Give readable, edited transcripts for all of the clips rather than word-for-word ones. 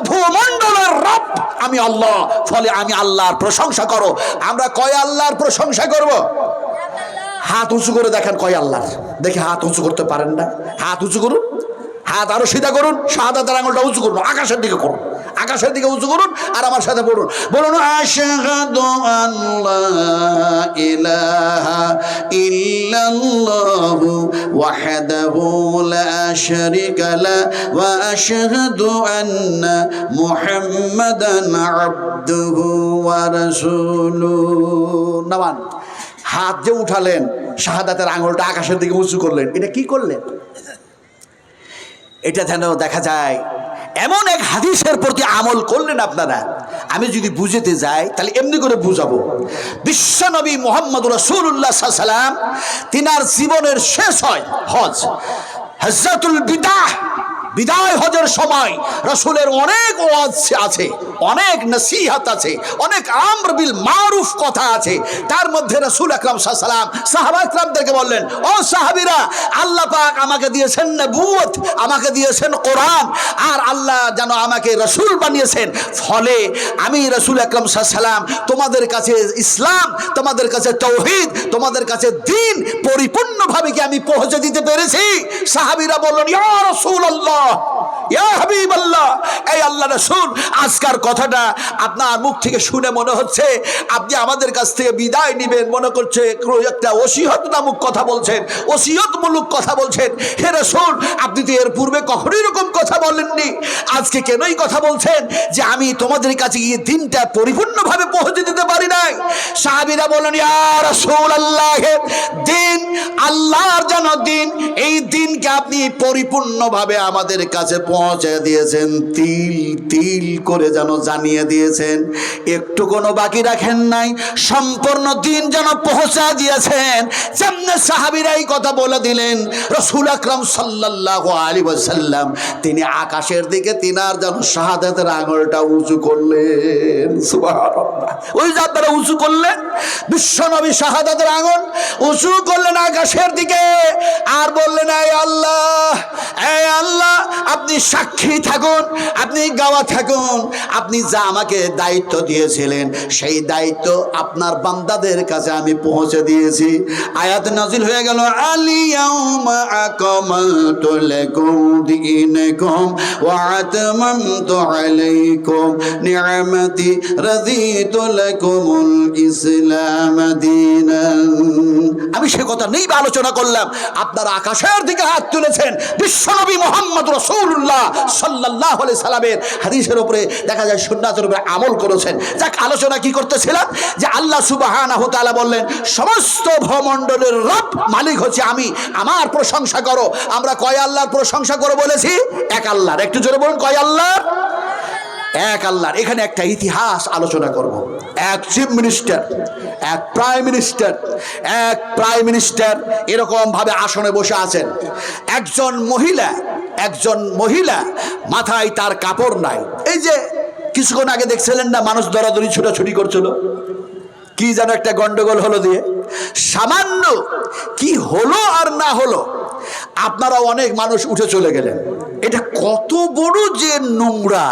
ভূমণ্ডলের রব আমি আল্লাহ, ফলে আমি আল্লাহর প্রশংসা করো। আমরা কয় আল্লাহর প্রশংসা করব? হাত উঁচু করে দেখেন কয় আল্লাহর। দেখে হাত উঁচু করতে পারেন না? হাত উঁচু করুন, হাত আরো সিধা করুন, শাহাদাতের আঙুলটা উঁচু করুন, আকাশের দিকে করুন, আকাশের দিকে উঁচু করুন, আর আমার সাথে বলুন, বলুন আশহাদু আল্লা ইলাহা ইল্লাল্লাহু ওয়াহদাহু লা শারীকা লাহু ওয়া আশহাদু আন্না মুহাম্মাদান আবদুহু ওয়া রাসূলুহু। নামান হাত যে উঠালেন, শাহাদাতের আঙুলটা আকাশের দিকে উঁচু করলেন, এটা কি করলেন? এটা যেন দেখা যায় এমন এক হাদিসের প্রতি আমল করলেন আপনারা। আমি যদি বুঝাতে যাই তাহলে এমনি করে বুঝাবো। বিশ্বনবী মুহাম্মদ রাসূলুল্লাহ সাল্লাল্লাহু আলাইহি ওয়াসাল্লাম তিনার জীবনের শেষ হয় হজ, হজ্জাতুল বিদায় হজের সময় রাসূলের অনেক ওয়াজ আছে, অনেক নসিহত আছে, অনেক আমর বিল মারুফ কথা আছে। তার মধ্যে রাসূল আকরাম সাল্লাল্লাহু আলাইহি ওয়াসাল্লাম সাহাবা একরামদেরকে বললেন, ও সাহাবীরা, আল্লাহ পাক আমাকে দিয়েছেন নবুয়ত, আমাকে দিয়েছেন কোরআন, আর আল্লাহ যেন আমাকে রাসূল বানিয়েছেন, ফলে আমি রাসূল আকরাম সাল্লাল্লাহু আলাইহি ওয়াসাল্লাম তোমাদের কাছে ইসলাম, তোমাদের কাছে তাওহীদ, তোমাদের কাছে দ্বীন পরিপূর্ণভাবে কি আমি পৌঁছে দিতে পেরেছি? সাহাবীরা বললেন, ইয়া রাসূলুল্লাহ, ইয়া হাবিবাল্লাহ, এই আল্লাহ রাসূল, আজকের কথাটা আপনার মুখ থেকে শুনে মনে হচ্ছে আপনি আমাদের কাছ থেকে বিদায় নেবেন, মনে করছে একটা ওসিয়ত নামক কথা বলছেন, ওসিয়তমূলক কথা বলছেন। হে রাসূল, আপনি তো এর পূর্বে কখনোই এরকম কথা বলেননি, আজকে কেনই কথা বলছেন যে আমি তোমাদের কাছে গিয়ে দিনটা পরিপূর্ণভাবে পৌঁছে দিতে পারি নাই? সাহাবীরা বলেন, ইয়া রাসূলুল্লাহ, দিন আল্লাহর যেন দিন, এই দিনকে আপনি পরিপূর্ণভাবে আমাদের কাছে পৌঁছে দিয়েছেন, তিল তিল করে যেন জানিয়ে দিয়েছেন, একটু কোনো বাকি রাখেন নাই, সম্পূর্ণ দিন যেন পৌঁছা দিয়েছেন। যেমনে সাহাবীরা এই কথা বলে দিলেন, রাসূল আকরাম সাল্লাল্লাহু আলাইহি ওয়াসাল্লাম তিনি আকাশের দিকে তিনার যেন শাহাদাতের আঙুলটা উঁচু করলেন। সুবহানাল্লাহ, ওই যে আপনারা উঁচু করলেন, বিশ্বনবী শাহাদাতের আঙুল উঁচু করলেন আকাশের দিকে, আর বললেন, এই আল্লাহ, এই আল্লাহ, আপনি সাক্ষী থাকুন, আপনি গাওয়া থাকুন, আপনি যা আমাকে দায়িত্ব দিয়েছিলেন সেই দায়িত্ব আপনার বান্দাদের কাছে আমি পৌঁছে দিয়েছি। আয়াত নাজিল হয়ে গেল, আলিয়াউমা আকমালতু লাকুম দীনাকুম ওয়া আতমামতু আলাইকুম নি'মাতি রাদিতু লাকুমুল ইসলাম দীনান। আমি সে কথা নেই আলোচনা করলাম, আপনারা আকাশের দিকে হাত তুলেছেন, বিশ্বনবী মুহাম্মদ রাসূলুল্লাহ সাল্লাল্লাহু আলাইহি সাল্লামের হাদিসের উপরে দেখা যায় সুন্নাতের উপরে আমল করেছেন। যাক, আলোচনা কি করতেছিলাম যে আল্লাহ সুবহানাহু ওয়া তাআলা বললেন, সমস্ত ভূমণ্ডলের রব মালিক হচ্ছে আমি, আমার প্রশংসা করো। আমরা কয় আল্লাহর প্রশংসা করো বলেছি? এক আল্লাহর। একটু জোরে বলুন, কয় আল্লাহর? এক আল্লাহর। এখানে একটা ইতিহাস আলোচনা করব। এক চিফ মিনিস্টার, এক প্রাইম মিনিস্টার এরকম ভাবে আসনে বসে আছেন। একজন মহিলা মাথায় তার কাপড় নাই। এই যে কিছুক্ষণ আগে দেখছিলেন না, মানুষ দরাদরি ছুটাছুটি করছিল, কি যেন একটা গন্ডগোল হলো দিয়ে, সামান্য কি হলো আর না হলো, আপনারা অনেক মানুষ উঠে চলে গেলেন। এটা কত বড় যে নোংরা,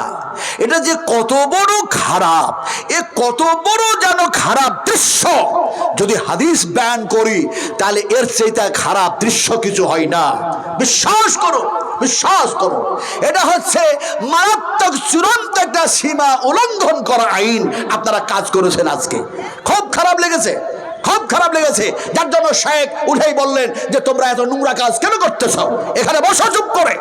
এটা যে কত বড় খারাপ, এ কত বড় যেন খারাপ দৃশ্য। যদি হাদিস বয়ান করি তাহলে এর চাইতে খারাপ দৃশ্য কিছু হয় না। বিশ্বাস করো, বিশ্বাস করো, এটা হচ্ছে মারাত্মক চূড়ান্ত একটা সীমা উল্লঙ্ঘন করা আইন আপনারা কাজ করেছেন আজকে। খুব খারাপ লেগেছে, খুব খারাপ লেগেছে, যার জন্য শেখ উঠেই বললেন যে তোমরা এত নোংরা কাজ কেন করতেছ, এখানে বসো চুপ করে।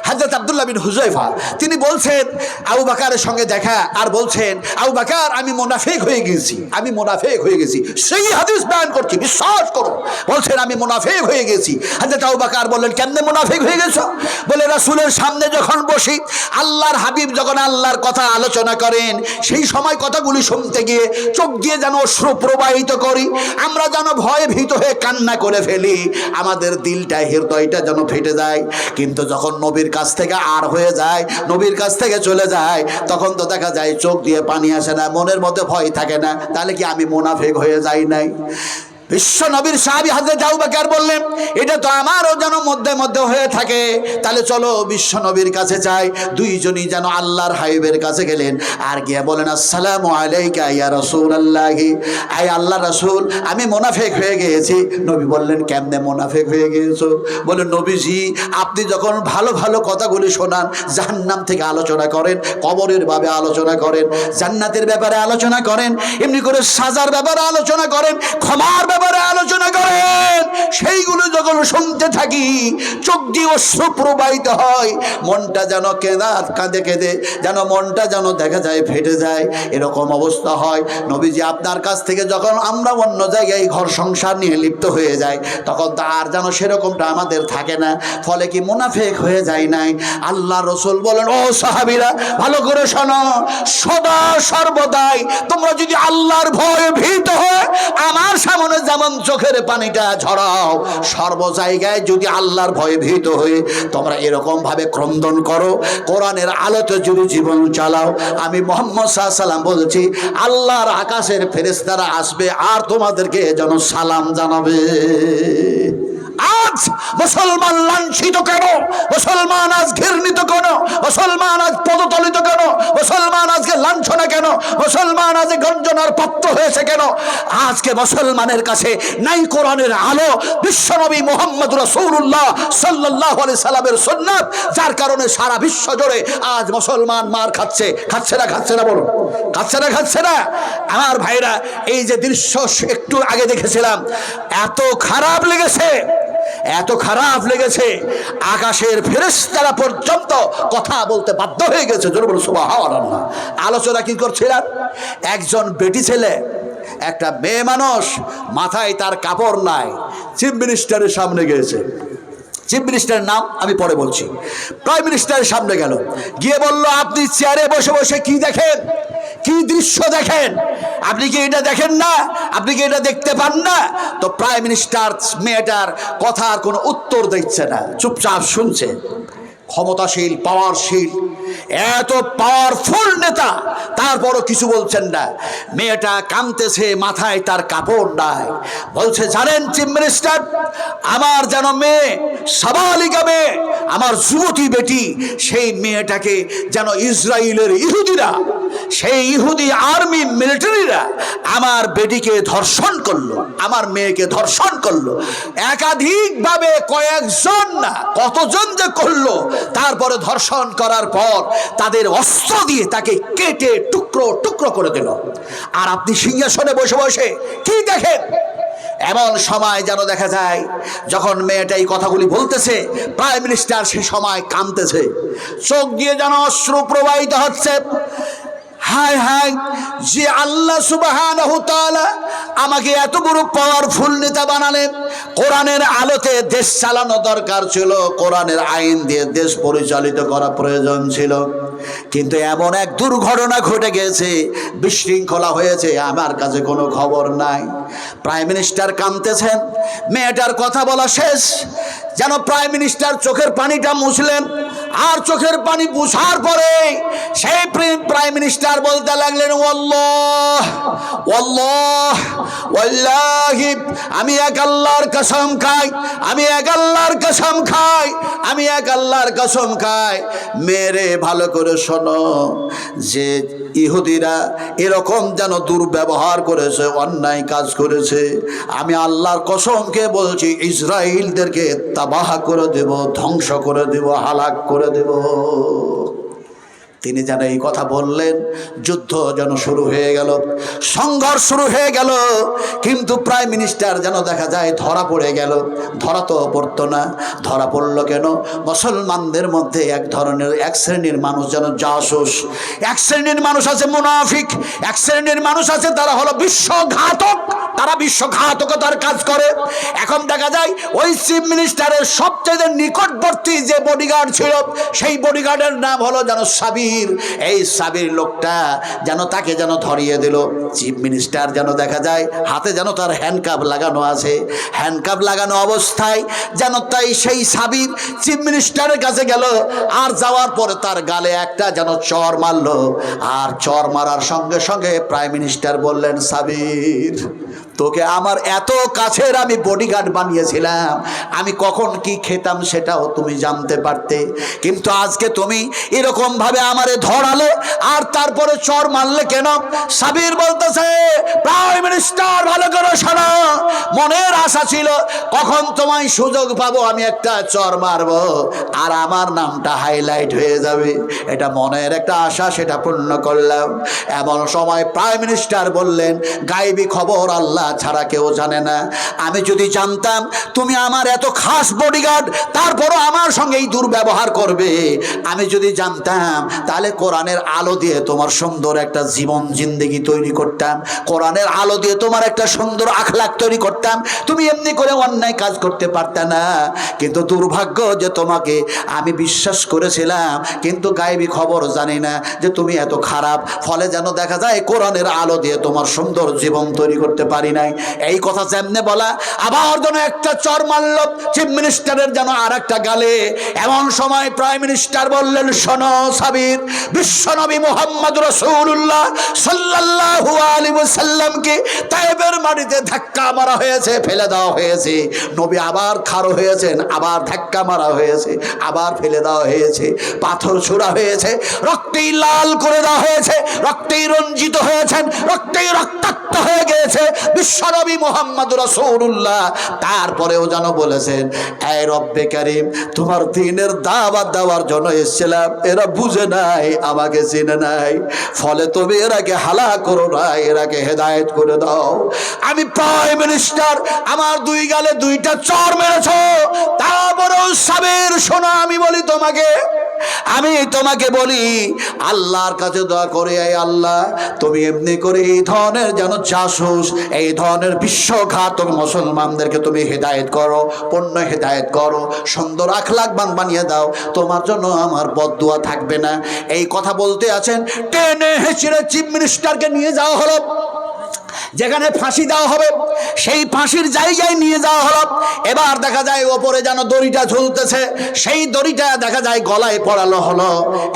হযরত আব্দুল্লাহ বিন হুযায়ফা তিনি বলছেন আবু বকরের সঙ্গে দেখা, আর বলছেন, আবু বকর আমি মুনাফিক হয়ে গেছি, আমি মুনাফিক হয়ে গেছি। সেই হাদিস বয়ান করছি, বিশ্বাস করো। বলছেন আমি মুনাফিক হয়ে গেছি। হযরত আবু বকর বললেন, কেমনে মুনাফিক হয়ে গেছো? বলে, রাসূলের সামনে যখন বসি, আল্লাহর হাবিব যখন আল্লাহর কথা আলোচনা করেন, সেই সময় কথাগুলি শুনতে গিয়ে চোখ দিয়ে যেন অশ্রু প্রবাহিত করি, আমরা যেন ভয়ে ভীত হয়ে কান্না করে ফেলি, আমাদের দিলটা, হৃদয়টা যেন ফেটে যায়। কিন্তু যখন নবীর কাছ থেকে আর হয়ে যায়, নবীর কাছ থেকে চলে যায়, তখন তো দেখা যায় চোখ দিয়ে পানি আসে না, মনের মধ্যে ভয় থাকে না। তাহলে কি আমি মুনাফিক হয়ে যাই নাই? বিশ্ব নবীর সাহাবী হযরত আবু বকর বললেন, এটা তো আমারও যেন মধ্যে মধ্যে হয়ে থাকে, তাহলে চলো বিশ্ব নবীর কাছে যাই। দুইজনই যেন আল্লাহর হাবিবের কাছে গেলেন, আর গিয়ে বলেন, আসসালামু আলাইকা ইয়া রাসূলুল্লাহ, আয় আল্লাহ রাসূল, আমি মুনাফিক হয়ে গিয়েছি। নবী বললেন, কেমনে মুনাফিক হয়ে গিয়েছো? বলে, নবীজি আপনি যখন ভালো ভালো কথাগুলি শোনান, জাহান্নাম থেকে আলোচনা করেন, কবরের ভাবে আলোচনা করেন, জান্নাতের ব্যাপারে আলোচনা করেন, এমনি করে সাজার ব্যাপারে আলোচনা করেন, ক্ষমার ব্যাপারে আলোচনা করেন, সেইগুলো যখন শুনতে থাকি চোখ দিয়ে অশ্রু প্রবাহিত হয়, মনটা যেন কাঁদে কেঁদে যেন মনটা যেন দেখা যায় ফেটে যায়, এরকম অবস্থা হয়। নবীজি আপনার কাছ থেকে যখন আমরা অন্য জায়গায় ঘর সংসার নিয়ে লিপ্ত হয়ে যাই, তখন তো আর যেন সেরকমটা আমাদের থাকে না, ফলে কি মুনাফিক হয়ে যায় নাই। আল্লাহ রসুল বলেন, ও সাহাবীরা ভালো করে শোনো, সদা সর্বদাই তোমরা যদি আল্লাহর ভয়ে ভীত হয়ে আমার সামনে যেমন চোখের পানিটা ঝরাও, সর্ব জায়গায় যদি আল্লাহর ভয়ে ভীত হয়ে তোমরা এরকম ভাবে ক্রন্দন করো, কোরআনের আলোতে যদি জীবন চালাও, আমি মুহাম্মদ সাল্লাল্লাহু আলাইহি ওয়াসাল্লাম বলছি, আল্লাহর আকাশের ফেরেশতারা আসবে আর তোমাদেরকে যেন সালাম জানাবে। আজ মুসলমান লাঞ্ছিত কেন? মুসলমান আজ ঘৃণিত কেন? মুসলমান আজ পদতলিত কেন? মুসলমান আজকে লাঞ্ছনা কেন? মুসলমান আজ গঞ্জনার পাত্র হয়েছে কেন? আজকে মুসলমানের কাছে নাই কোরআনের আলো, বিশ্বনবী মুহাম্মদ রাসূলুল্লাহ সাল্লাল্লাহু আলাইহি সাল্লামের সুন্নাত, যার কারণে সারা বিশ্ব জুড়ে আজ মুসলমান মার খাচ্ছে। খাচ্ছে না বলো, খাচ্ছে না? আমার ভাইরা, এই যে দৃশ্য একটু আগে দেখেছিলাম, এত খারাপ লেগেছে, আকাশের ফেরেশতারা পর্যন্ত কথা বলতে বাধ্য হয়ে গেছে। জোরে বলো সুবহানাল্লাহ। আলোচনা কি করছিলাম? একজন বেটি ছেলে, একটা মেয়ে মানুষ, মাথায় তার কাপড় নাই, চিফ মিনিস্টারের সামনে গিয়েছে। চিফ মিনিস্টারের নাম আমি পরে বলছি। প্রাইম মিনিস্টারের সামনে গেল, গিয়ে বলল, আপনি চেয়ারে বসে বসে কি দেখেন, কি দৃশ্য দেখেন? আপনি কি এটা দেখেন না? আপনি কি এটা দেখতে পান না? তো প্রাইম মিনিস্টার মেয়েটার কথার কোনো উত্তর দিচ্ছে না, চুপচাপ শুনছে। ক্ষমতাশীল, পাওয়ারশীল, এত পাওয়ারফুল নেতা, তারপরও কিছু বলছেন না। মেয়েটা কাঁদতেছে, মাথায় তার কাপড় নাই। বলছে, জানেন চিফ মিনিস্টার, আমার যেন মেয়ে, সাবালিকা মেয়ে, আমার যুবতী বেটি, সেই মেয়েটাকে যেন ইসরায়েলের ইহুদিরা, সেই ইহুদি আর্মি মিলিটারিরা আমার বেটিকে ধর্ষণ করলো, আমার মেয়েকে ধর্ষণ করলো। একাধিকভাবে, কয়েকজন না কতজন যে করলো। তারপরে ধর্ষণ করার পর তাদের অস্ত্র দিয়ে তাকে কেটে টুকরো টুকরো করে দিল। আর আপনি সিংহাসনে বসে বসে কি দেখেন? এমন সময় যেন দেখা যায়, যখন মেয়েটা এই কথাগুলি বলতেছে, প্রাইম মিনিস্টার সে সময় কাঁদতেছে, চোখ দিয়ে যেন অশ্রু প্রবাহিত হচ্ছে। হায় হায়, যে আল্লাহ সুবহানাহু ওয়া তাআলা আমাকে এত বড় পাওয়ারফুল নেতা বানালেন, কোরআনের আলোতে দেশ চালানো দরকার ছিল, কোরআনের আইন দিয়ে দেশ পরিচালিত করা প্রয়োজন ছিল, কিন্তু এমন এক দুর্ঘটনা ঘটে গেছে, বিশৃঙ্খলা হয়েছে, আমার কাছে কোনো খবর নাই। প্রাইম মিনিস্টার কাঁদতেছেন, মেয়েটার কথা বলা শেষ, যেন প্রাইম মিনিস্টার চোখের পানিটা মুছলেন। আর চোখের পানি মুছার পরে সেই প্রাইম মিনিস্টার বলতে লাগলেন, ওয়াল্লাহ ওয়াল্লাহ ওয়াল্লাহি, আমি এক আল্লাহর কসম খাই, আমি এক আল্লাহর কসম খাই, আমি এক আল্লাহর কসম খাই। মেরে ভালো করে শোনো, যে ইহুদিরা এরকম যেন দুর্ব্যবহার করেছে, অন্যায় কাজ করেছে, আমি আল্লাহর কসমকে বলছি, ইসরায়েলদেরকে তাবাহ করে দেব, ধ্বংস করে দেব, হালাক করে দেব। তিনি যেন এই কথা বললেন, যুদ্ধ যেন শুরু হয়ে গেল, সংঘর্ষ শুরু হয়ে গেল। কিন্তু প্রাইম মিনিস্টার যেন দেখা যায় ধরা পড়ে গেল। ধরা তো পড়তো না, ধরা পড়লো কেন? মুসলমানদের মধ্যে এক শ্রেণীর মানুষ যেন জাসুস, এক শ্রেণীর মানুষ আছে মুনাফিক, এক শ্রেণীর মানুষ আছে তারা হলো বিশ্বঘাতক, তারা বিশ্বঘাতকতার কাজ করে। এখন দেখা যায় ওই চিফ মিনিস্টারের সবচেয়ে নিকটবর্তী যে বডিগার্ড ছিল, সেই বডিগার্ডের নাম হলো যেন সাবির। এই সাবির লোকটা যেন তাকে যেন ধরিয়ে দিল। চিফ মিনিস্টার যেন দেখা যায় হাতে যেন তার হ্যান্ডকাপ লাগানো আছে, হ্যান্ডকাপ লাগানো অবস্থায় যেন তাই সেই সাবির চিফ মিনিস্টারের কাছে গেল, আর যাওয়ার পরে তার গালে একটা যেন চর মারলো। আর চর মারার সঙ্গে সঙ্গে প্রাইম মিনিস্টার বললেন, সাবির তোকে আমার এত কাছের আমি বডিগার্ড বানিয়েছিলাম, আমি কখন কি খেতাম সেটাও তুমি জানতে পারতে, কিন্তু আজকে তুমি এরকম ভাবে আমারে ধরালে আর তারপরে চর মারলে কেন? সাবির বলতেছে, প্রাইম মিনিস্টার ভালো করে শোনো, মনের আশা ছিল কখন তোমায় সুযোগ পাবো আমি একটা চর মারবো আর আমার নামটা হাইলাইট হয়ে যাবে, এটা মনের একটা আশা, সেটা পূর্ণ করলাম। এমন সময় প্রাইম মিনিস্টার বললেন, গায়েবী খবর আল্লাহ ছাড়া কেউ জানে না, আমি যদি জানতাম তুমি আমার এত খাস বডিগার্ড তারপরও আমার সঙ্গে এই দুর্ব্যবহার করবে, আমি যদি জানতাম তাহলে কোরআনের আলো দিয়ে তোমার সুন্দর একটা জীবন জিন্দেগি তৈরি করতাম, কোরআনের আলো দিয়ে তোমার একটা সুন্দর আখলাক তৈরি করতাম, তুমি এমনি করে অন্যায় কাজ করতে পারতে না। কিন্তু দুর্ভাগ্য যে তোমাকে আমি বিশ্বাস করেছিলাম, কিন্তু গায়েবী খবর জানি না যে তুমি এত খারাপ, ফলে যেন দেখা যায় কোরআনের আলো দিয়ে তোমার সুন্দর জীবন তৈরি করতে পারি নাই। এই কথা যেমনে বলা, আবার যেন একটা চর মারল চিফ মিনিস্টারের যেন আর একটা গালে। এমন সময় প্রাইম মিনিস্টার বললেন, শোনো সাবির, বিশ্বনবী মুহাম্মদ রাসূলুল্লাহ সাল্লাল্লাহু আলাইহি ওয়াসাল্লামকে তায়েবের মাটিতে ধাক্কা মারা হয়েছে, ফেলে দেওয়া হয়েছে, নবী আবার খাড়ো হয়েছেন, আবার ধাক্কা মারা হয়েছে, আবার ফেলে দেওয়া হয়েছে, পাথর ছোড়া হয়েছে, রক্তেই লাল করে দেওয়া হয়েছে, রক্তেই রঞ্জিত হয়েছেন, রক্তেই রক্তাক্ত হয়ে গিয়েছে বিশ্বনবী মুহাম্মদ রাসূলুল্লাহ। তারপরেও যেন বলেছেন, এই রব্বে কারীম, তোমার দ্বীনের দাওয়াত দেওয়ার জন্য এসেছিলাম, এরা বুঝে নাই, আমাকে চিনে নাই, ফলে তুমি এরাকে হালাক করো না, এরাকে হেদায়েত করে দাও। আমি প্রাইম মিনিস্টার, আমার দুই গালে দুইটা চর মেরেছ, তারপরেও সাবির শোনো, আমি তোমাকে বলি, আল্লাহর কাছে দোয়া করে, এই আল্লাহ, তুমি এমনি করে এই ধরনের যেন জাসুস, এই ধরনের বিশ্বঘাতক মুসলমানদেরকে তুমি হেদায়েত করো, পূর্ণ হেদায়েত করো, সুন্দর আখলাকবান বানিয়ে দাও, তোমার জন্য আমার বদদুয়া থাকবে না। এই কথা বলতে আছেন, টেনে হেঁচড়ে চিফ মিনিস্টারকে নিয়ে যাওয়া হলো, যেখানে ফাঁসি দেওয়া হবে সেই ফাঁসির জায়গায় নিয়ে যাওয়া হলো। এবার দেখা যায় ওপরে যেন দড়িটা ঝুলতেছে, সেই দড়িটা দেখা যায় গলায় পড়ানো হলো।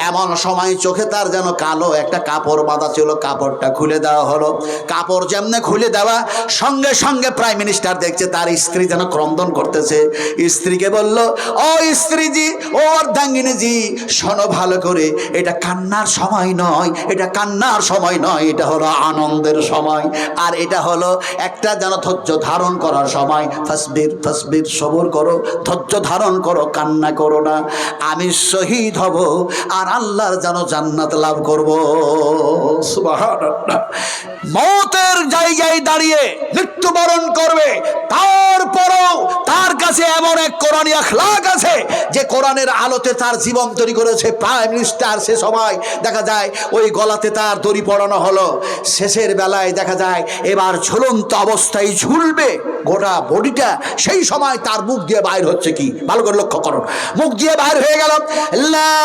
এমন সময় চোখে তার যেন কালো একটা কাপড় বাঁধা ছিল, কাপড়টা খুলে দেওয়া হলো। কাপড় যেমনে খুলে দেওয়া সঙ্গে সঙ্গে প্রাইম মিনিস্টার দেখছে তার স্ত্রী যেন ক্রন্দন করতেছে। স্ত্রীকে বলল, ও স্ত্রীজি, ও অর্ধাঙ্গিনীজি, শোনো ভালো করে, এটা কান্নার সময় নয়, এটা কান্নার সময় নয়, এটা হলো আনন্দের সময়, আর এটা হলো একটা যেন ধৈর্য ধারণ করার সময়। ফাসবির ফাসবির, সবর করো, ধৈর্য ধারণ করো, কান্না করো না। আমি শহীদ হব আর আল্লাহর যেন জান্নাত লাভ করব। সুবহানাল্লাহ। মওতের জায়গায় দাঁড়িয়ে মৃত্যুবরণ করবে, তারপরও তার কাছে এমন এক কোরআনী আখলাক আছে যে কোরআনের আলোতে তার জীবন তৈরি করেছে। প্রাইম মিনিস্টার সে সময় দেখা যায় ওই গলাতে তার দড়ি পড়ানো হলো, শেষের বেলায় দেখা যায় এবার ঝুলন্ত অবস্থায় ঝুলবে গোটা বডিটা, সেই সময় তার মুখ দিয়ে বাইর হচ্ছে কি, ভালো করে লক্ষ্য করুন, মুখ দিয়ে বাইর হয়ে গেল, লা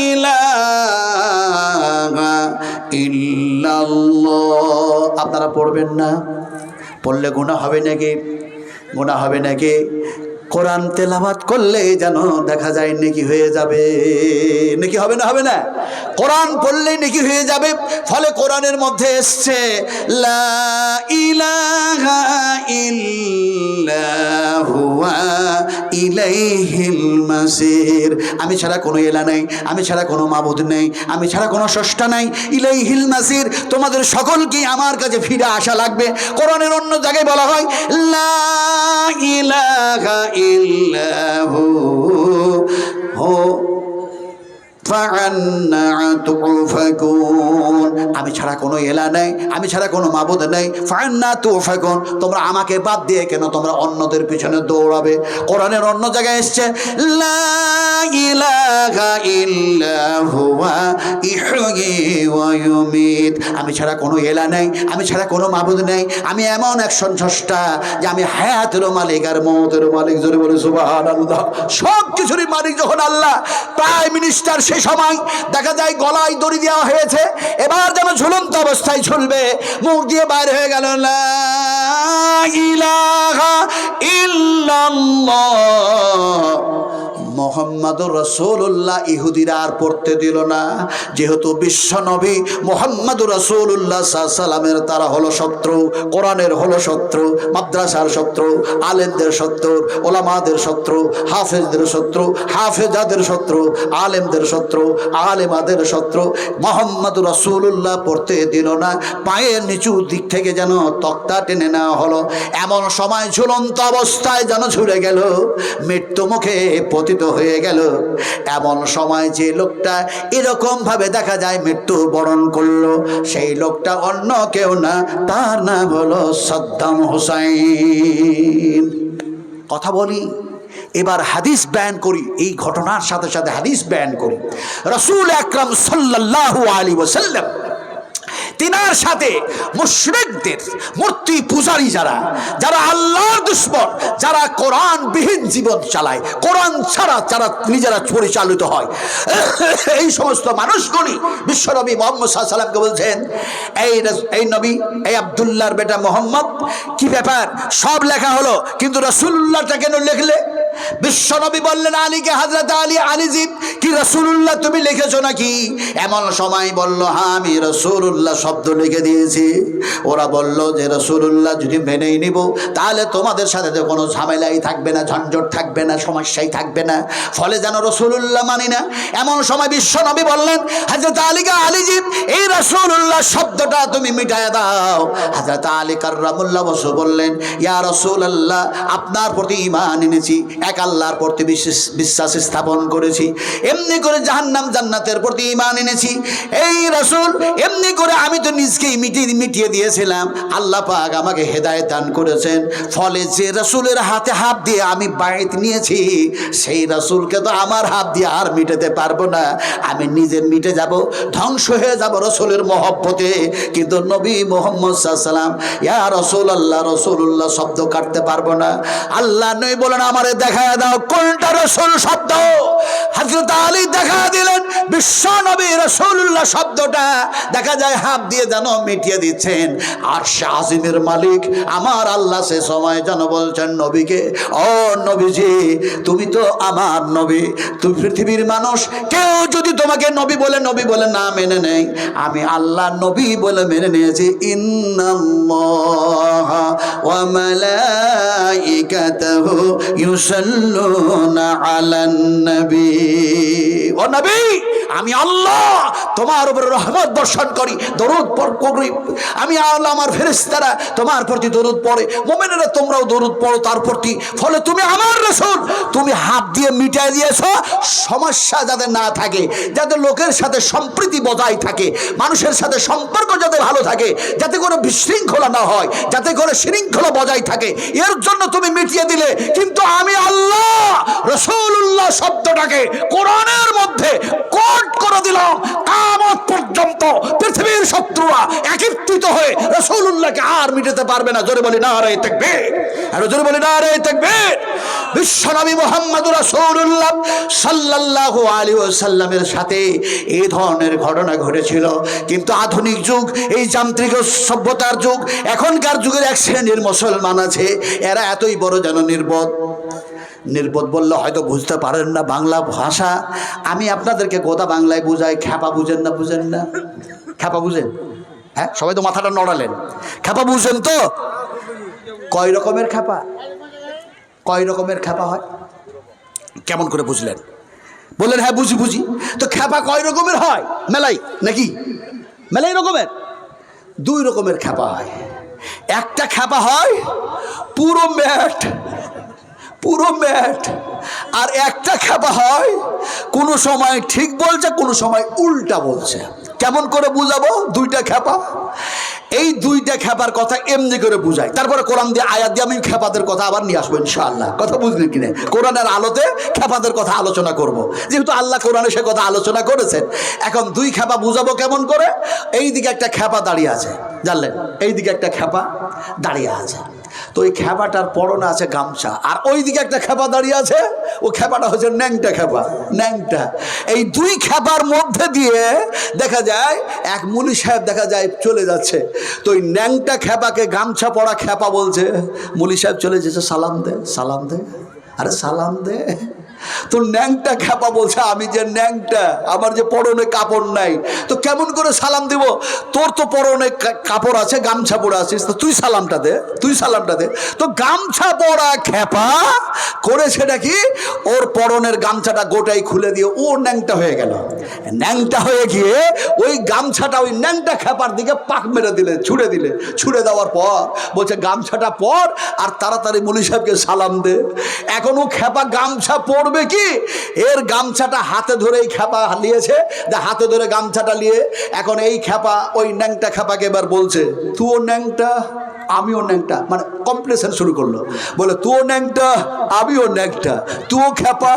ইলাহা ইল্লাল্লাহ। আপনারা পড়বেন না? পড়লে গুনাহ হবে নাকি? গুনাহ হবে নাকি? কোরআন তেলাওয়াত করলে যেন দেখা যায় নেকি হয়ে যাবে। নেকি হবে না? হবে না? কোরআন পড়লে নেকি হয়ে যাবে। ফলে কোরআনের মধ্যে এসছে, লা ইলাহা ইল্লাহু ইলাইহিল মাসির। আমি ছাড়া কোনো ইলা নাই, আমি ছাড়া কোনো মাবুদ নেই, আমি ছাড়া কোনো স্রষ্টা নাই। ইলাইহিল মাসির, তোমাদের সকলকে আমার কাছে ফিরে আসা লাগবে। কোরআনের অন্য জায়গায় বলা হয়, লা ইলাহা ইল্লাহু আমি ছাড়া কোনো এলা নেই, আমি ছাড়া কোনো মাবুদ নেই। ফান্না তুফাকুন, তোমরা আমাকে বাদ দিয়ে কেন তোমরা অন্যদের পিছনে দৌড়াবে? কোরআনের অন্য জায়গায় এসছে, লা ইলাহা ইল্লা হুয়া ইহয়ি ওয়া ইউমিত। আমি ছাড়া কোনো এলা নেই, আমি ছাড়া কোনো মাবুদ নেই, আমি এমন এক স্রষ্টা যে আমি হায়াতেরও মালিক আর মওতেরও মালিক। জোরে বলে সুবহানাল্লাহ। সব কিছুরই মালিক যখন আল্লাহ। প্রাইম মিনিস্টার সে সময় দেখা যায় গলায় দড়ি দেওয়া হয়েছে, এবার যেন ঝুলন্ত অবস্থায় ঝুলবে, মুখ দিয়ে বাইরে হয়ে গেল, লা ইলাহা ইল্লাল্লাহ মুহাম্মাদুর রাসূলুল্লাহ ইহুদিরা আর পড়তে দিল না, যেহেতু বিশ্বনবী মুহাম্মাদুর রাসূলুল্লাহ সাল্লাল্লাহু আলাইহি সাল্লামের তারা হলো শত্রু, কোরআনের হলো শত্রু, মাদ্রাসার শত্রু, আলেমদের শত্রু, ওলামাদের শত্রু, হাফেজদের শত্রু, হাফেজাদের শত্রু, আলেমদের শত্রু, আলেমাদের শত্রু। মুহাম্মাদুর রাসূলুল্লাহ পড়তে দিল না, পায়ের নিচু দিক থেকে যেন তক্তা টেনে নেওয়া হলো। এমন সময় ঝুলন্ত অবস্থায় যেন ঝুলে গেল, মৃত্যু মুখে পতিত হয়ে গেল। এমন সময় যে লোকটা এরকম ভাবে দেখা যায় মৃত্যু বরণ করলো, সেই লোকটা অন্য কেউ না, তার নাম হলো সাদ্দাম হুসাইন। কথা বলি, এবার হাদিস বয়ান করি, এই ঘটনার সাথে সাথে হাদিস বয়ান করি। রাসূল আকরাম সাল্লাল্লাহু আলাইহি ওয়াসাল্লাম তিনার সাথে মুশরিকদের, মূর্তি পূজারী যারা, যারা আল্লাহর দুশমন, যারা কোরআন বিহীন জীবন চালায়, কোরআন ছাড়া যারা নিজেরা পরিচালিত হয়, এই সমস্ত মানুষগুলি বিশ্বনবী মুহাম্মদ সাল্লাল্লাহু আলাইহি ওয়াসাল্লামকে বলছেন, এই নবী, এই আব্দুল্লাহর বেটা মুহাম্মদ, কি ব্যাপার? সব লেখা হলো, কিন্তু রাসূলুল্লাহটা কেন লিখলে? বিশ্বনবী বললেন আলীকে, হযরত আলী, আলীজি কি রাসূলুল্লাহ তুমি লিখেছো নাকি? এমন সময় বলল, হ্যাঁ আমি রাসূলুল্লাহ শব্দ লিখে দিয়েছি। ওরা বলল যে রাসূলুল্লাহ যদি মেনেই নিব, তাহলে তোমাদের সাথে তো কোনো ঝামেলাই থাকবে না, ঝঞ্ঝট থাকবে না, সমস্যাই থাকবে না, ফলে যেন রাসূলুল্লাহ মানি না। এমন সময় বিশ্বনবী বললেন হযরত আলীকে, আলীজি এই রাসূলুল্লাহ শব্দটা তুমি মিটায় দাও। হযরত আলী কাররামুল্লাহ ওয়াজহু বললেন, ইয়া রাসূলুল্লাহ, আপনার প্রতি ঈমান এনেছি, এক আল্লাহর প্রতি বিশ্বাস স্থাপন করেছি, এমনি করে জাহান্নাম জান্নাতের প্রতি ঈমান এনেছি। এই রাসূল, এমনি করে আমি তো নিজকেই মিটিয়ে দিয়েছিলাম, আল্লাহ পাক আমাকে হেদায়েত দান করেছেন, ফলে যে রাসূলের হাতে হাত দিয়ে আমি বায়াত নিয়েছি, সেই রাসূলকে তো আমার হাত দিয়ে আর মিটাতে পারবো না, আমি নিজে মিটে যাব, ধ্বংস হয়ে যাব রাসূলের মহব্বতে। কিন্তু নবী মুহাম্মদ সাল্লাল্লাহু আলাইহি ওয়াসাল্লাম, ইয়া রাসূলুল্লাহ, রাসূলুল্লাহ শব্দ কাটতে পারবো না। আল্লাহ নবী বলেন, আমারে দেখায় দাও কোনটা রাসূল শব্দ। হযরত আলী দেখা দিলেন বিশ্ব নবী রাসূলুল্লাহ শব্দটা, দেখা যায় হাত দিয়ে যেন মিটিয়ে দিচ্ছেন। আর শাহিমের মালিক আমার আল্লাহ সে সময় যেন বলছেন নবীকে, ও নবীজি, তুমি তো আমার নবী, তুমি পৃথিবীর মানুষ, কেউ যদি তোমাকে নবী বলে না মেনে নেই, আমি আল্লাহ নবী বলে মেনে নিয়েছি। ইন্নাল্লাহা ওয়া মালাইকাতাহু ইউসাল্লুনা আলান নবী। ও নবী, আমি আল্লাহ তোমার উপরে রহমত বর্ষণ করি, দরুদ পড়ি। আমি আল্লাহ, আমার ফেরেশতারা তোমার প্রতি দরুদ পড়ে, মুমিনেরা তোমরাও দরুদ পড়ো তার প্রতি। ফলে তুমি আমার রাসূল, তুমি হাত দিয়ে মিটাই দিয়েছো সমস্যা যাতে না থাকে, যাতে লোকের সাথে সম্প্রীতি বজায় থাকে, মানুষের সাথে সম্পর্ক যাতে ভালো থাকে, যাতে কোনো বিশৃঙ্খলা না হয়, যাতে করে শৃঙ্খলা বজায় থাকে, এর জন্য তুমি মিটিয়ে দিলে। কিন্তু আমি আল্লাহ রাসূলুল্লাহ শব্দটাকে কোরআনের মধ্যে কোড করে দিলাম, কিয়ামত পর্যন্ত পৃথিবীর শত্রুরা একত্রিত হয়ে রাসূলুল্লাহকে আর মিটাতে পারবে না। জোরে বলি নারে তাকবীর, আর জোরে বলি নারে তাকবীর। বিশ্বনবী মুহাম্মদুর রাসূলুল্লাহ সাল্লাল্লাহু আলাইহি ওয়াসাল্লামের সাথে এই ধরনের ঘটনা ঘটেছিল। কিন্তু আধুনিক যুগ, এই যান্ত্রিক সভ্যতার যুগ, এখনকার যুগের এক শ্রেণীর মুসলমান আছে, এরা এতই বড় যেন নির্বোধ বললে হয়তো বুঝতে পারেন না বাংলা ভাষা। আমি আপনাদেরকে গোদা বাংলায় বুঝাই, খ্যাপা বুঝেন না? বুঝেন না? খ্যাপা বুঝেন? হ্যাঁ, সবাই তো মাথাটা নড়ালেন। খ্যাপা বুঝেন তো? কয় রকমের খ্যাপা, কয় রকমের খ্যাপা হয়? কেমন করে বুঝলেন? বললেন হ্যাঁ বুঝি। তো খ্যাপা কয় রকমের হয়? মেলাই নাকি? মেলাই রকমের? দুই রকমের খ্যাপা হয়। একটা খ্যাপা হয় পুরো ম্যাট, আর একটা খ্যাপা হয় কোনো সময় ঠিক বলছে, কোনো সময় উল্টা বলছে। কেমন করে বুঝাবো দুইটা খ্যাপা? এই দুইটা খ্যাপার কথা এমনি করে বুঝাই, তারপরে কোরআন দিয়ে আয়াত দিয়ে আমি খ্যাপাদের কথা আবার নিয়ে আসবো ইনশাআল্লাহ। কথা বুঝলেন কিনা? কোরআনের আলোতে খ্যাপাদের কথা আলোচনা করব, যেহেতু আল্লাহ কোরআনে সে কথা আলোচনা করেছেন। এখন দুই খ্যাপা বুঝাবো কেমন করে। এই দিকে একটা খ্যাপা দাঁড়িয়ে আছে, জানলেন? এই দিকে একটা খ্যাপা দাঁড়িয়ে আছে, তো ওই খ্যাপাটার পরনে আছে গামছা, আর ওই দিকে একটা খ্যাপা দাঁড়িয়ে আছে, ও খ্যাপাটা হচ্ছে ন্যাংটা খ্যাপা, ন্যাংটা। এই দুই খ্যাপার মধ্যে দিয়ে দেখা যায় এক মুলি সাহেব দেখা যায় চলে যাচ্ছে, তো ওই ন্যাংটা খ্যাপাকে গামছা পরা খ্যাপা বলছে, মুলি সাহেব চলে যেছে, সালাম দে, আরে সালাম দে। তো ন্যাংটা খ্যাপা বলছে, আমি যে ন্যাংটা, আমার যে পরনে কাপড় নাই, তো কেমন করে সালাম দিব? তোর তো পরনে কাপড় আছে, গামছা পরা আছিস, তো তুই সালামটা দে, তুই সালামটা দে। তো গামছা পরা খ্যাপা করেছেটা কি, ওর পরনের গামছাটা গোটাই খুলে দিয়ে ও ন্যাংটা হয়ে গেল। ন্যাংটা হয়ে গিয়ে ওই গামছাটা ওই ন্যাংটা খ্যাপার দিকে পাক মেরে দিলে, ছুড়ে দিলে। ছুড়ে দেওয়ার পর বলছে গামছাটা পর আর তাড়াতাড়ি মৌলভী সাহেবকে সালাম দে। এখনো খ্যাপা গামছা পরবে কি, এর গামছাটা হাতে ধরেই খ্যাপা নিয়েছে, হাতে ধরে গামছাটা নিয়ে এখন এই খ্যাপা ওই ন্যাংটা খ্যাপাকে এবার বলছে, তুইও ন্যাংটা আমিও ন্যাংটা, মানে কম্পিটিশন শুরু করলো। বলে তুইও ন্যাংটা আমিও ন্যাংটা, তুইও খ্যাপা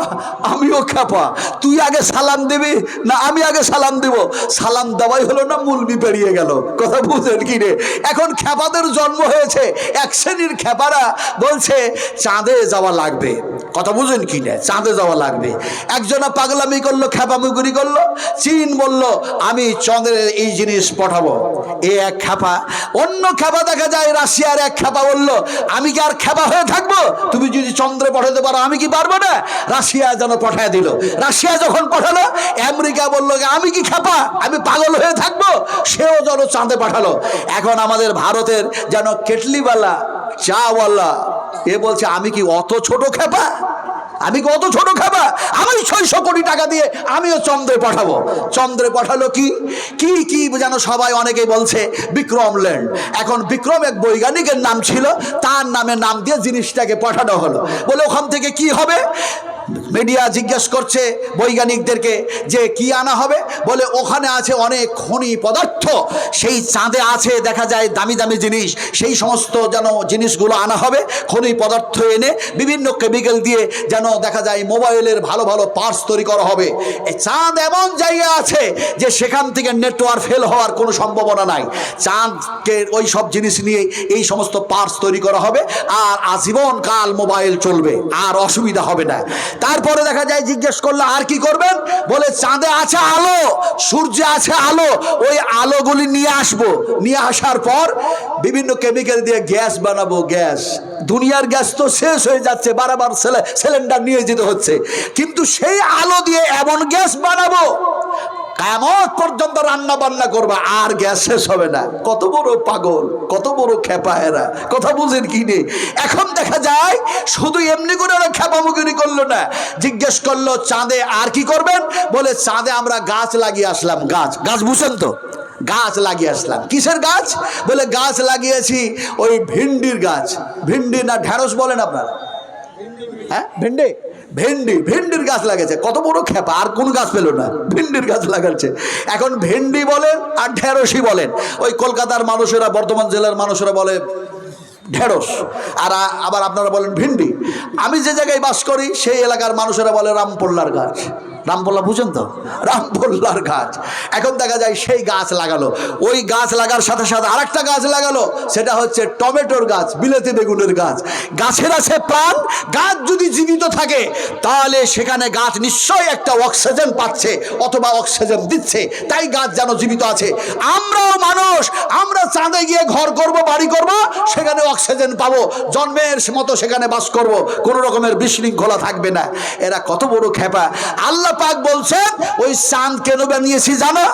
আমিও খ্যাপা, তুই আগে সালাম দিবি না আমি আগে সালাম দিব? সালাম দেওয়াই হলো না, মুলবি পেরিয়ে গেল। কথা বুঝলেন কি রে? এখন খ্যাপাদের জন্ম হয়েছে, এক শ্রেণীর খ্যাপারা বলছে চাঁদে যাওয়া লাগবে। কথা বুঝলেন কি না? চাঁদে যাওয়া লাগবে। একজনা পাগলামি করলো, খ্যাপামুগুরি করলো। চীন বলল আমি চন্দ্রের এই জিনিস পাঠাবো, এ এক খ্যাপা। অন্য খ্যাপা দেখা যায় রাশিয়ার এক খ্যাপা বলল আমি কি আর খ্যাপা হয়ে থাকবো? তুমি যদি চন্দ্রে পাঠাতে পারো আমি কি পারবো না? রাশিয়া যেন পাঠায় দিল। রাশিয়া যখন পাঠালো, আমেরিকা বললো আমি কি খ্যাপা, আমি পাগল হয়ে থাকবো? সেও যেন চাঁদে পাঠালো। এখন আমাদের ভারতের যেন কেটলিওয়ালা চাওয়ালা এ বলছে আমি কি অত ছোট খ্যাপা, আমি কি অত ছোট খ্যাপা? আমি 600 কোটি টাকা দিয়ে আমিও চন্দ্রে পাঠাবো। চন্দ্রে পাঠালো কি কি কি যেন সবাই অনেকেই বলছে বিক্রম ল্যান্ড। এখন বিক্রম এক বৈজ্ঞানিকের নাম ছিল, তার নামে নাম দিয়ে জিনিসটাকে পাঠানো হলো। বলে ওখান থেকে কি হবে? মিডিয়া জিজ্ঞেস করছে বৈজ্ঞানিকদেরকে যে কি আনা হবে। বলে ওখানে আছে অনেক খনি পদার্থ, সেই চাঁদে আছে দেখা যায় দামি দামি জিনিস, সেই সমস্ত যেন জিনিসগুলো আনা হবে। খনি পদার্থ এনে বিভিন্ন কেমিক্যাল দিয়ে যেন দেখা যায় মোবাইলের ভালো ভালো পার্টস তৈরি করা হবে। এই চাঁদ এমন জায়গা আছে যে সেখান থেকে নেটওয়ার্ক ফেল হওয়ার কোনো সম্ভাবনা নাই। চাঁদকে ওই সব জিনিস নিয়ে এই সমস্ত পার্টস তৈরি করা হবে, আর আজীবন কাল মোবাইল চলবে, আর অসুবিধা হবে না। তারপরে দেখা যায় জিজ্ঞেস করলো আর কি করবেন? বলে চাঁদে আছে আলো, সূর্যে আছে আলো, ওই আলোগুলি নিয়ে আসবো। নিয়ে আসার পর বিভিন্ন কেমিক্যাল দিয়ে গ্যাস বানাবো। গ্যাস, দুনিয়ার গ্যাস তো শেষ হয়ে যাচ্ছে, বারবার সিলিন্ডার নিয়ে যেতে হচ্ছে, কিন্তু সেই আলো দিয়ে এমন গ্যাস বানাবো কিয়ামত পর্যন্ত রান্না বান্না করবা, আর গ্যাস শেষ হবে না। কত বড় পাগল, কত বড় খেপা এরা। কথা বুঝেন কি নেই? এখন দেখা যায় শুধু এমনি করে ওরা খেপামুগুরি করলো না, জিজ্ঞেস করলো চাঁদে আর কি করবেন? বলে চাঁদে আমরা গাছ লাগিয়ে আসলাম। গাছ, গাছ বুঝেন তো? গাছ লাগিয়ে আসলাম। কিসের গাছ? বলে গাছ লাগিয়েছি ওই ভিন্ডির গাছ। ভিন্ডি না ঢেঁড়স বলেন আপনারা? হ্যাঁ, ভেন্ডি, ভেন্ডি, ভেন্ডির গাছ লাগাচ্ছে। কত বড় খেপা, আর কোন গাছ পেল না, ভেন্ডির গাছ লাগাচ্ছে। এখন ভেন্ডি বলেন আর ঢেঁড়সই বলেন। ওই কলকাতার মানুষেরা, বর্ধমান জেলার মানুষেরা বলে ঢেঁড়স, আর আবার আপনারা বলেন ভিন্ডি। আমি যে জায়গায় বাস করি সেই এলাকার মানুষেরা বলে রামপল্লার গাছ। রামপল্লা বুঝেন তো? রামপল্লার গাছ। এখন দেখা যায় সেই গাছ লাগালো। ওই গাছ লাগার সাথে সাথে আরেকটা গাছ লাগালো, সেটা হচ্ছে টমেটোর গাছ, বিলেতি বেগুনের গাছ। গাছের আছে প্রাণ। গাছ যদি জীবিত থাকে তাহলে সেখানে গাছ নিশ্চয়ই একটা অক্সিজেন পাচ্ছে অথবা অক্সিজেন দিচ্ছে, তাই গাছ যেন জীবিত আছে। আমরাও মানুষ, আমরা চাঁদে গিয়ে ঘর করব, বাড়ি করব, সেখানে অক্সিজেন পাবো, জন্মের মতো সেখানে বাস করব, কোনো রকমের বিশৃঙ্খলা থাকবে না। এরা কত বড় খেপা। আল্লাহ পাক বলছেন ওই চাঁদ কেন বানিয়েছি জানো?